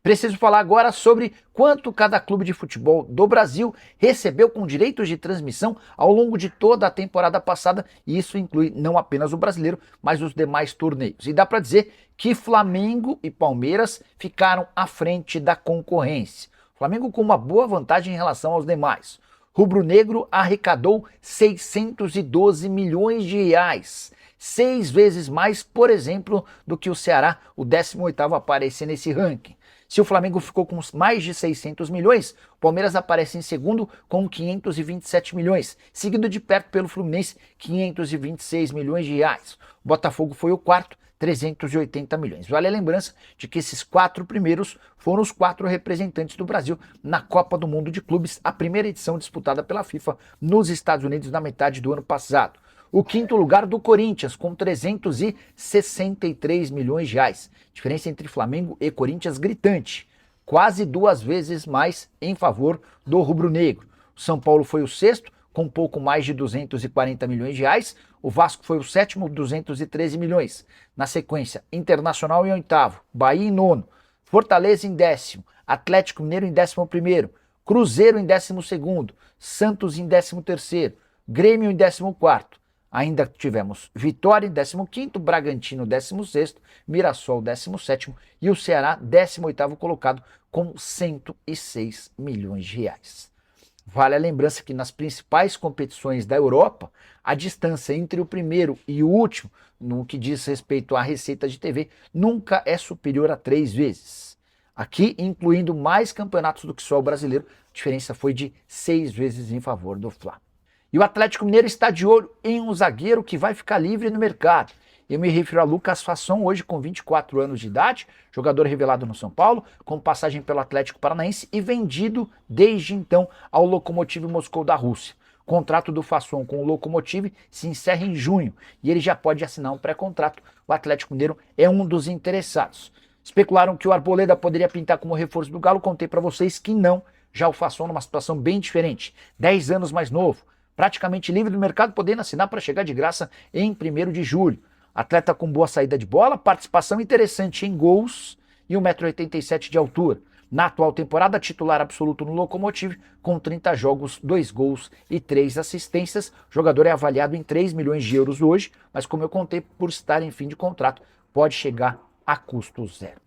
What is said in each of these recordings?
Preciso falar agora sobre quanto cada clube de futebol do Brasil recebeu com direitos de transmissão ao longo de toda a temporada passada, e isso inclui não apenas o brasileiro, mas os demais torneios. E dá para dizer que Flamengo e Palmeiras ficaram à frente da concorrência. Flamengo com uma boa vantagem em relação aos demais. Rubro-negro arrecadou 612 milhões de reais, 6 vezes mais, por exemplo, do que o Ceará, o 18º a aparecer nesse ranking. Se o Flamengo ficou com mais de 600 milhões, o Palmeiras aparece em segundo com 527 milhões, seguido de perto pelo Fluminense, 526 milhões de reais. O Botafogo foi o quarto, 380 milhões. Vale a lembrança de que esses 4 primeiros foram os 4 representantes do Brasil na Copa do Mundo de Clubes, a primeira edição disputada pela FIFA nos Estados Unidos na metade do ano passado. O quinto lugar do Corinthians, com 363 milhões de reais. Diferença entre Flamengo e Corinthians gritante. Quase 2 vezes mais em favor do rubro-negro. O São Paulo foi o sexto, com pouco mais de 240 milhões de reais. O Vasco foi o sétimo, 213 milhões. Na sequência, Internacional em oitavo, Bahia em nono, Fortaleza em décimo, Atlético Mineiro em 11º, Cruzeiro em 12º, Santos em 13º, Grêmio em 14º. Ainda tivemos Vitória em 15º, Bragantino 16º, Mirassol 17º e o Ceará 18º colocado com 106 milhões de reais. Vale a lembrança que nas principais competições da Europa, a distância entre o primeiro e o último, no que diz respeito à receita de TV, nunca é superior a 3 vezes. Aqui, incluindo mais campeonatos do que só o brasileiro, a diferença foi de 6 vezes em favor do Fla. E o Atlético Mineiro está de olho em um zagueiro que vai ficar livre no mercado. Eu me refiro a Lucas Fasson, hoje com 24 anos de idade, jogador revelado no São Paulo, com passagem pelo Atlético Paranaense e vendido desde então ao Lokomotiv Moscou da Rússia. O contrato do Fasson com o Lokomotiv se encerra em junho e ele já pode assinar um pré-contrato. O Atlético Mineiro é um dos interessados. Especularam que o Arboleda poderia pintar como reforço do Galo, contei para vocês que não. Já o Fasson numa situação bem diferente, 10 anos mais novo, praticamente livre do mercado, podendo assinar para chegar de graça em 1º de julho. Atleta com boa saída de bola, participação interessante em gols e 1,87 m de altura. Na atual temporada, titular absoluto no Lokomotiv, com 30 jogos, 2 gols e 3 assistências. O jogador é avaliado em 3 milhões de euros hoje, mas como eu contei, por estar em fim de contrato, pode chegar a custo zero.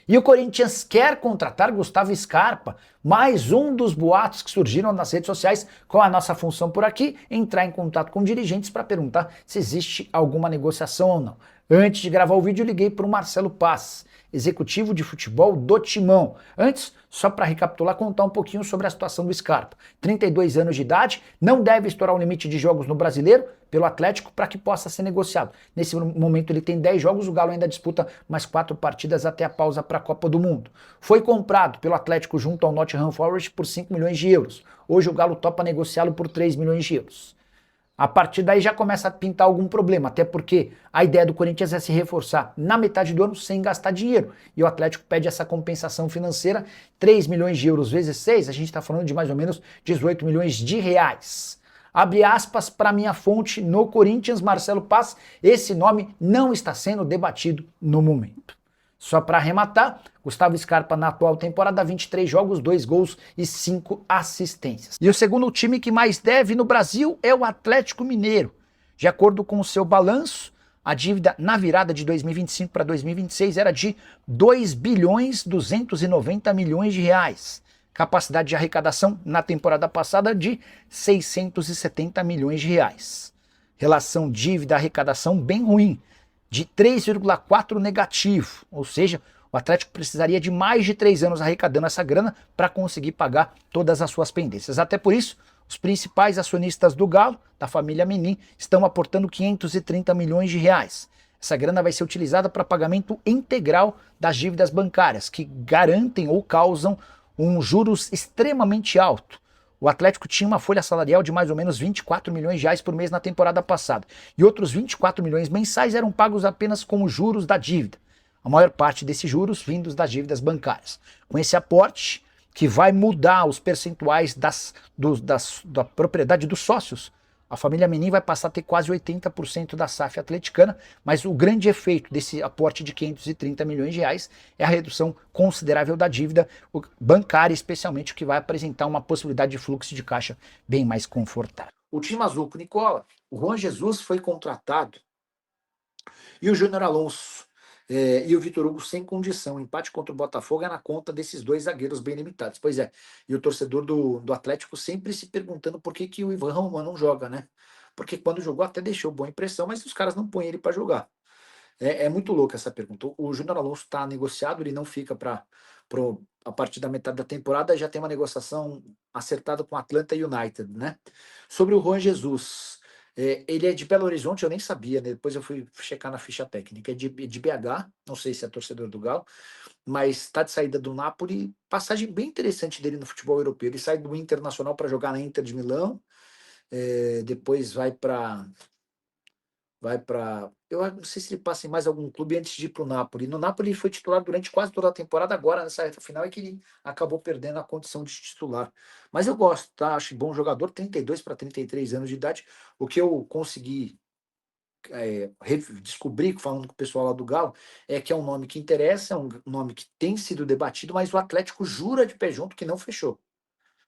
E o Corinthians quer contratar Gustavo Scarpa, mais um dos boatos que surgiram nas redes sociais. Com a nossa função por aqui, entrar em contato com dirigentes para perguntar se existe alguma negociação ou não. Antes de gravar o vídeo, liguei para o Marcelo Paz, executivo de futebol do Timão. Antes, só para recapitular, contar um pouquinho sobre a situação do Scarpa. 32 anos de idade, não deve estourar o limite de jogos no Brasileiro pelo Atlético para que possa ser negociado. Nesse momento ele tem 10 jogos, o Galo ainda disputa mais 4 partidas até a pausa para a Copa do Mundo. Foi comprado pelo Atlético junto ao Nottingham Forest por 5 milhões de euros. Hoje o Galo topa negociá-lo por 3 milhões de euros. A partir daí já começa a pintar algum problema, até porque a ideia do Corinthians é se reforçar na metade do ano sem gastar dinheiro. E o Atlético pede essa compensação financeira, 3 milhões de euros vezes 6, a gente está falando de mais ou menos 18 milhões de reais. Abre aspas para minha fonte no Corinthians, Marcelo Paz, esse nome não está sendo debatido no momento. Só para arrematar, Gustavo Scarpa na atual temporada, 23 jogos, 2 gols e 5 assistências. E o segundo time que mais deve no Brasil é o Atlético Mineiro. De acordo com o seu balanço, a dívida na virada de 2025 para 2026 era de 2 bilhões 290 milhões de reais. Capacidade de arrecadação na temporada passada de 670 milhões de reais. Relação dívida-arrecadação bem ruim, de 3,4 negativo, ou seja, o Atlético precisaria de mais de 3 anos arrecadando essa grana para conseguir pagar todas as suas pendências. Até por isso, os principais acionistas do Galo, da família Menin, estão aportando 530 milhões de reais. Essa grana vai ser utilizada para pagamento integral das dívidas bancárias, que garantem ou causam um juros extremamente alto. O Atlético tinha uma folha salarial de mais ou menos 24 milhões de reais por mês na temporada passada. E outros 24 milhões mensais eram pagos apenas com os juros da dívida. A maior parte desses juros vindos das dívidas bancárias. Com esse aporte, que vai mudar os percentuais da propriedade dos sócios, A família Menin vai passar a ter quase 80% da SAF atleticana, mas o grande efeito desse aporte de 530 milhões de reais é a redução considerável da dívida bancária, especialmente, o que vai apresentar uma possibilidade de fluxo de caixa bem mais confortável. O time azul com Nicola, o Juan Jesus foi contratado e o Júnior Alonso e o Vitor Hugo sem condição. O empate contra o Botafogo é na conta desses dois zagueiros bem limitados. Pois é, e o torcedor do Atlético sempre se perguntando por que o Ivan Román não joga, né? Porque quando jogou até deixou boa impressão, mas os caras não põem ele para jogar. É muito louca essa pergunta. O Júnior Alonso está negociado, ele não fica a partir da metade da temporada, já tem uma negociação acertada com o Atlanta United, né? Sobre o Juan Jesus, ele é de Belo Horizonte, eu nem sabia, né? Depois eu fui checar na ficha técnica, é de BH, não sei se é torcedor do Galo, mas está de saída do Napoli, passagem bem interessante dele no futebol europeu. Ele sai do Internacional para jogar na Inter de Milão, depois vai para eu não sei se ele passa em mais algum clube antes de ir para o Napoli. No Napoli ele foi titular durante quase toda a temporada, agora nessa reta final é que ele acabou perdendo a condição de titular. Mas eu gosto, tá? Acho bom jogador, 32 para 33 anos de idade. O que eu consegui descobrir, falando com o pessoal lá do Galo, é que é um nome que interessa, é um nome que tem sido debatido, mas o Atlético jura de pé junto que não fechou.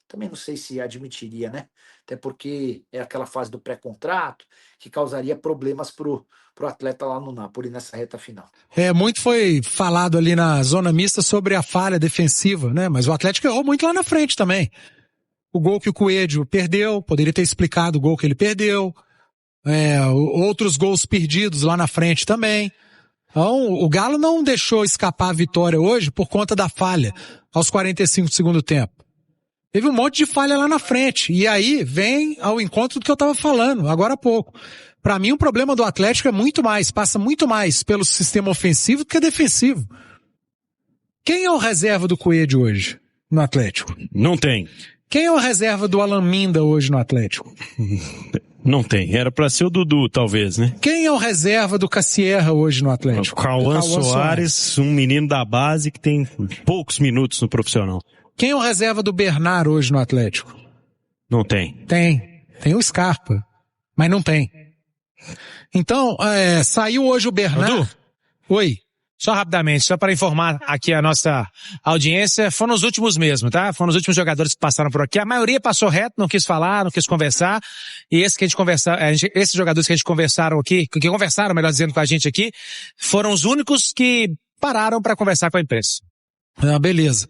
Também não sei se admitiria, né? Até porque é aquela fase do pré-contrato que causaria problemas pro atleta lá no Napoli nessa reta final. Muito foi falado ali na zona mista sobre a falha defensiva, né? Mas o Atlético errou muito lá na frente também. O gol que o Coelho perdeu, poderia ter explicado o gol que ele perdeu. Outros gols perdidos lá na frente também. Então, o Galo não deixou escapar a vitória hoje por conta da falha aos 45 do segundo tempo. Teve um monte de falha lá na frente. E aí vem ao encontro do que eu estava falando agora há pouco. Para mim, o problema do Atlético passa muito mais pelo sistema ofensivo do que defensivo. Quem é o reserva do Coelho hoje no Atlético? Não tem. Quem é o reserva do Alan Minda hoje no Atlético? Não tem. Era pra ser o Dudu, talvez, né? Quem é o reserva do Cassierra hoje no Atlético? O Cauã Soares, um menino da base que tem poucos minutos no profissional. Quem é o reserva do Bernard hoje no Atlético? Não tem. Tem o Scarpa, mas não tem. Então, saiu hoje o Bernard. Dudu? Oi. Só rapidamente, só para informar aqui a nossa audiência, foram os últimos mesmo, tá? Foram os últimos jogadores que passaram por aqui. A maioria passou reto, não quis falar, não quis conversar. E esses jogadores que a gente conversaram aqui, que conversaram, melhor dizendo, com a gente aqui, foram os únicos que pararam para conversar com a imprensa. Beleza.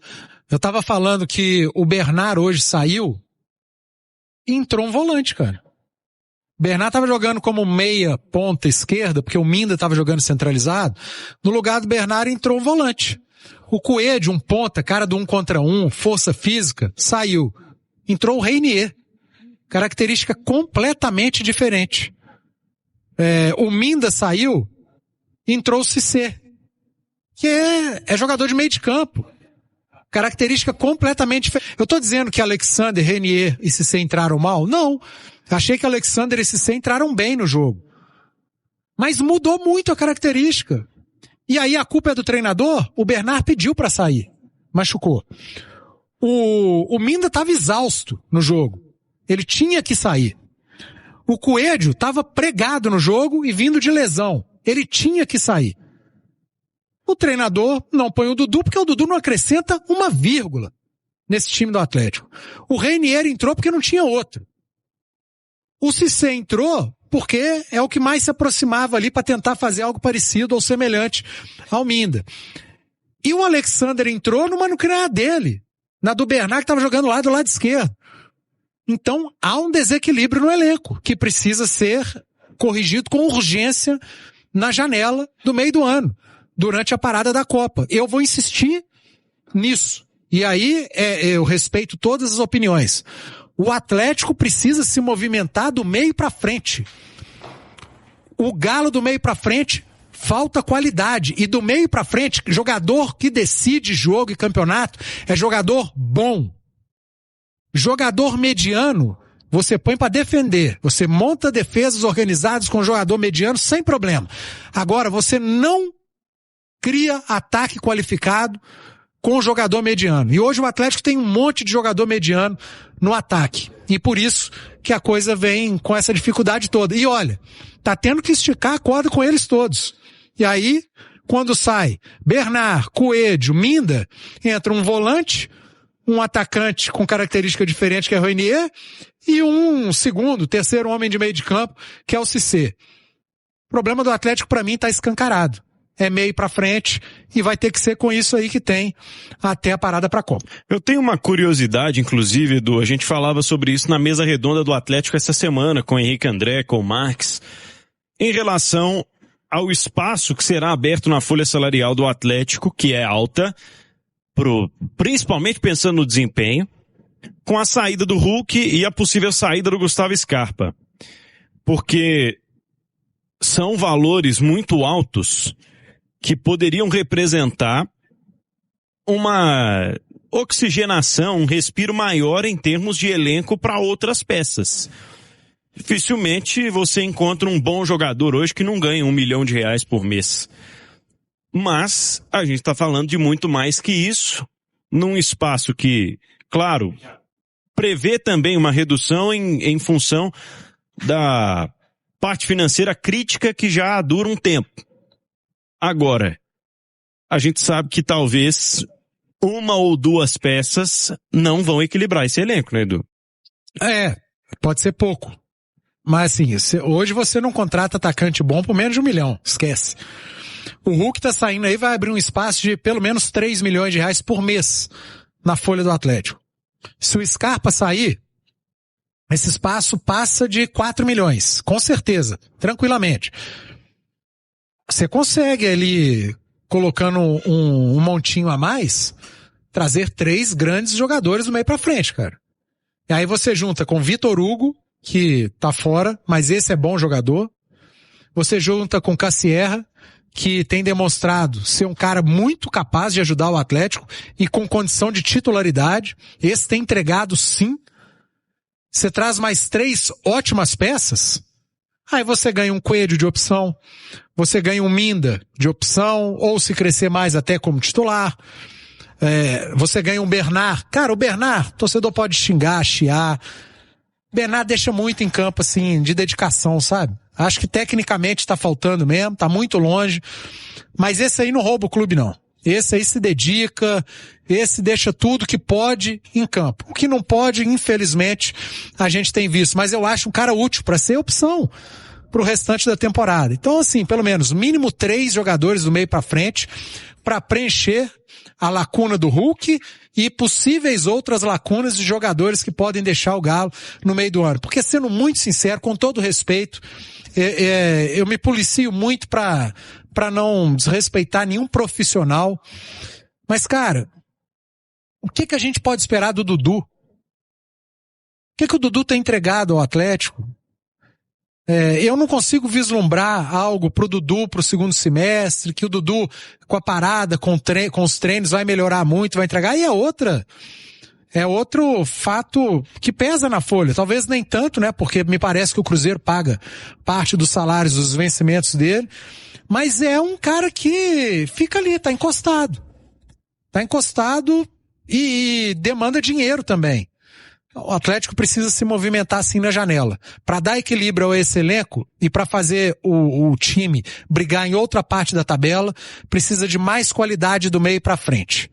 Eu tava falando que o Bernard hoje saiu e entrou um volante, cara. O Bernard tava jogando como meia ponta esquerda, porque o Minda tava jogando centralizado. No lugar do Bernard entrou um volante. O Coelho, um ponta, cara do 1 contra 1, força física, saiu. Entrou o Reinier. Característica completamente diferente. O Minda saiu, entrou o Cissé, que é jogador de meio de campo. Característica completamente diferente. Eu tô dizendo que Alexander, Reinier e Cissé entraram mal? Não. Achei que Alexander e Cissé entraram bem no jogo. Mas mudou muito a característica. E aí a culpa é do treinador? O Bernard pediu pra sair. Machucou. O Minda estava exausto no jogo. Ele tinha que sair. O Coelho estava pregado no jogo e vindo de lesão. Ele tinha que sair. O treinador não põe o Dudu porque o Dudu não acrescenta uma vírgula nesse time do Atlético. O Reinier entrou porque não tinha outro. O Cissé entrou porque é o que mais se aproximava ali para tentar fazer algo parecido ou semelhante ao Minda. E o Alexander entrou numa que não era dele. Na do Bernard, que estava jogando lá do lado esquerdo. Então, há um desequilíbrio no elenco que precisa ser corrigido com urgência na janela do meio do ano, durante a parada da Copa. Eu vou insistir nisso. E aí, eu respeito todas as opiniões. O Atlético precisa se movimentar do meio para frente. O Galo do meio para frente falta qualidade. E do meio para frente, jogador que decide jogo e campeonato é jogador bom. Jogador mediano, você põe para defender. Você monta defesas organizadas com jogador mediano sem problema. Agora, você não cria ataque qualificado com o jogador mediano. E hoje o Atlético tem um monte de jogador mediano no ataque. E por isso que a coisa vem com essa dificuldade toda. E olha, tá tendo que esticar a corda com eles todos. E aí, quando sai Bernard, Coelho, Minda, entra um volante, um atacante com característica diferente que é Reinier, e um terceiro homem de meio de campo, que é o Cissé. O problema do Atlético, para mim, tá escancarado. É meio pra frente e vai ter que ser com isso aí que tem até a parada pra Copa. Eu tenho uma curiosidade, inclusive, Edu, a gente falava sobre isso na mesa redonda do Atlético essa semana, com o Henrique André, com o Marques, em relação ao espaço que será aberto na folha salarial do Atlético, que é alta, principalmente pensando no desempenho, com a saída do Hulk e a possível saída do Gustavo Scarpa. Porque são valores muito altos que poderiam representar uma oxigenação, um respiro maior em termos de elenco para outras peças. Dificilmente você encontra um bom jogador hoje que não ganha R$1 milhão por mês. Mas a gente está falando de muito mais que isso, num espaço que, claro, prevê também uma redução em função da parte financeira crítica que já dura um tempo. Agora, a gente sabe que talvez uma ou duas peças não vão equilibrar esse elenco, né, Edu? Pode ser pouco. Mas assim, hoje você não contrata atacante bom por menos de R$1 milhão, esquece. O Hulk tá saindo aí, vai abrir um espaço de pelo menos R$3 milhões por mês na folha do Atlético. Se o Scarpa sair, esse espaço passa de 4 milhões, com certeza, tranquilamente. Você consegue ali, colocando um montinho a mais, trazer 3 grandes jogadores do meio pra frente, cara. E aí você junta com Vitor Hugo, que tá fora, mas esse é bom jogador. Você junta com Cassierra, que tem demonstrado ser um cara muito capaz de ajudar o Atlético e com condição de titularidade. Esse tem entregado sim. Você traz mais 3 ótimas peças, aí você ganha um Coelho de opção, você ganha um Minda de opção, ou se crescer mais até como titular. Você ganha um Bernard. Cara, o Bernard, torcedor pode xingar, chiar. Bernard deixa muito em campo, assim, de dedicação, sabe? Acho que tecnicamente tá faltando mesmo, tá muito longe. Mas esse aí não rouba o clube, não. Esse aí se dedica, esse deixa tudo que pode em campo. O que não pode, infelizmente, a gente tem visto. Mas eu acho um cara útil para ser opção pro restante da temporada. Então, assim, pelo menos, mínimo 3 jogadores do meio para frente para preencher a lacuna do Hulk e possíveis outras lacunas de jogadores que podem deixar o Galo no meio do ano. Porque, sendo muito sincero, com todo respeito, eu me policio muito para não desrespeitar nenhum profissional. Mas, cara, o que a gente pode esperar do Dudu? O que o Dudu tem entregado ao Atlético? Eu não consigo vislumbrar algo pro Dudu pro segundo semestre, que o Dudu, com a parada, com os treinos, vai melhorar muito, vai entregar. E é outro fato que pesa na folha. Talvez nem tanto, né? Porque me parece que o Cruzeiro paga parte dos salários, dos vencimentos dele. Mas é um cara que fica ali, tá encostado. Tá encostado e demanda dinheiro também. O Atlético precisa se movimentar assim na janela. Para dar equilíbrio a esse elenco e para fazer o time brigar em outra parte da tabela, precisa de mais qualidade do meio para frente.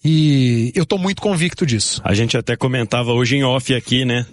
E eu tô muito convicto disso. A gente até comentava hoje em off aqui, né?